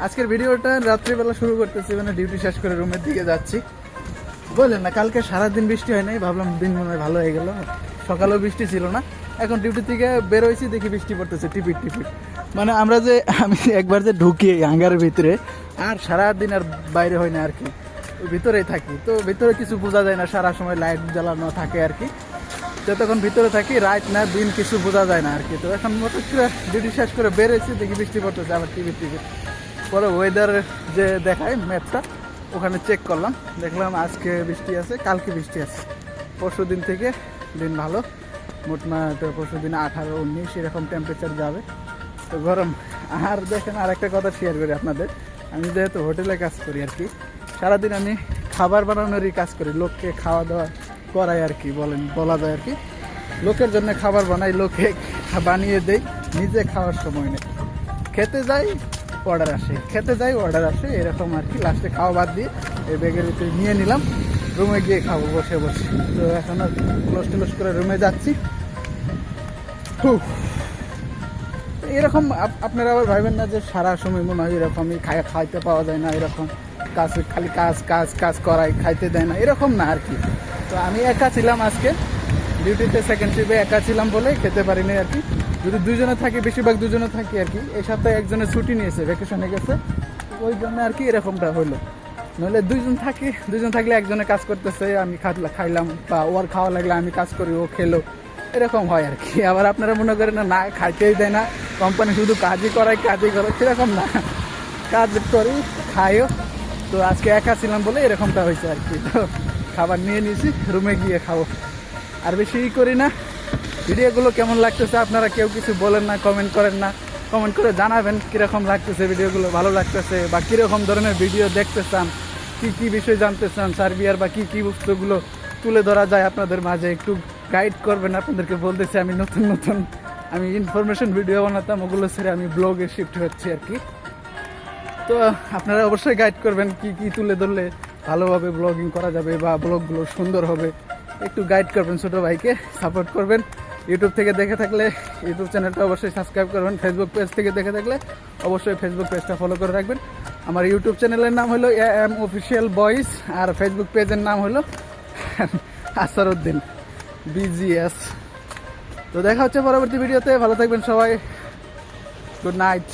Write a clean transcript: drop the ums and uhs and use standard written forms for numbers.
আজকের ভিডিওটা রাত্রিবেলা শুরু করতেছি, মানে ডিউটি শেষ করে রুমের দিকে যাচ্ছি। বললেন না কালকে সারাদিন বৃষ্টি হয় নাই, ভাবলাম দিন মনে হয় ভালো হয়ে গেল। সকালেও বৃষ্টি ছিল না, এখন ডিউটি থেকে বের হয়েছি দেখি বৃষ্টি পড়তেছে টিপিট টিপিট। মানে আমি একবার যে ঢুকি হাঙ্গারের ভিতরে আর সারাদিন আর বাইরে হয় না আর কি, ভিতরেই থাকি। তো ভিতরে কিছু বোঝা যায় না, সারা সময় লাইট জ্বালানো থাকে আর কি। যতক্ষণ ভিতরে থাকি রাত না দিন কিছু বোঝা যায় না আর কি। তো এখন হঠাৎ করে ডিউটি শেষ করে বেরোয়েছি দেখি বৃষ্টি পড়তেছে, আবার টিপিট টিপিট। পরে ওয়েদার যে দেখায় ম্যাপটা, ওখানে চেক করলাম, দেখলাম আজকে বৃষ্টি আছে, কালকে বৃষ্টি আছে। পরশু দিন থেকে দিন ভালো, মোটমাট পরশু দিন 18-19 এরকম টেম্পারেচার যাবে। তো গরম। আর দেখেন আর একটা কথা শেয়ার করি আপনাদের, আমি যেহেতু হোটেলে কাজ করি আর কি, সারাদিন আমি খাবার বানানোরই কাজ করি, লোককে খাওয়া দাওয়া করাই আর কি, বলা যায় আর কি। লোকের জন্য খাবার বানাই, লোকে বানিয়ে দেই, নিজে খাওয়ার সময় নেই। খেতে যাই অর্ডার আসে এরকম আর কি। লাস্টে খাওয়া বাদ দিয়ে এই ব্যাগের ভিতরে নিয়ে নিলাম, রুমে গিয়ে খাবো বসে বসে। তো এখন আর ক্লোজ করে রুমে যাচ্ছি। এরকম আপনারা আবার ভাবেন না যে সারা সময় মনে হয় এরকমই খাইতে পাওয়া যায় না, এরকম কাজ খালি কাজ কাজ কাজ করাই, খাইতে দেয় না, এরকম না আর কি। তো আমি একা ছিলাম আজকে ডিউটিতে, সেকেন্ড শিফটে একা ছিলাম বলে খেতে পারিনি আর কি। যদি দুজনে থাকি, বেশিরভাগ দুজনে থাকি আর কি। এই সপ্তাহে একজনের ছুটি নিয়েছে, ভ্যাকেশনে গেছে, ওই জন্য আর কি এরকমটা হলো। নইলে দুজন থাকলে একজনে কাজ করতেছে, আমি খাইলাম, বা ওর খাওয়া লাগলে আমি কাজ করি, ও খেলো, এরকম হয় আর কি। আবার আপনারা মনে করেন না খাইতেই দেয় না, কোম্পানি শুধু কাজই করে, সেরকম না, কাজ করি খাইও। তো আজকে একা ছিলাম বলে এরকমটা হয়েছে আর কি। তো খাবার নিয়ে নিয়েছি, রুমে গিয়ে খাবো। আর বেশি করি না। ভিডিওগুলো কেমন লাগতেছে আপনারা কেউ কিছু বলেন না, কমেন্ট করেন না, কমেন্ট করে জানাবেন কীরকম লাগতেছে ভিডিওগুলো, ভালো লাগতেছে বা কীরকম ধরনের ভিডিও দেখতে চান, কী বিষয় জানতে চান সার্বিয়ার, বা কী বস্তুগুলো তুলে ধরা যায় আপনাদের মাঝে, একটু গাইড করবেন। আপনাদেরকে বলতেছি আমি নতুন আমি ইনফরমেশন ভিডিও বানাতাম, ওগুলো ছেড়ে আমি ব্লগে শিফট হচ্ছি আর কি। তো আপনারা অবশ্যই গাইড করবেন কী তুলে ধরলে ভালোভাবে ব্লগিং করা যাবে বা ব্লগগুলো সুন্দর হবে, একটু গাইড করবেন, ছোটো ভাইকে সাপোর্ট করবেন। ইউটিউব থেকে দেখে থাকলে ইউটিউব চ্যানেলটা অবশ্যই সাবস্ক্রাইব করবেন, ফেসবুক পেজ থেকে দেখে থাকলে অবশ্যই ফেসবুক পেজটা ফলো করে রাখবেন। আমার ইউটিউব চ্যানেলের নাম হলো AM অফিসিয়াল বয়েস, আর ফেসবুক পেজের নাম হলো আসারউদ্দিন BGS। তো দেখা হচ্ছে পরবর্তী ভিডিওতে, ভালো থাকবেন সবাই, গুড নাইট।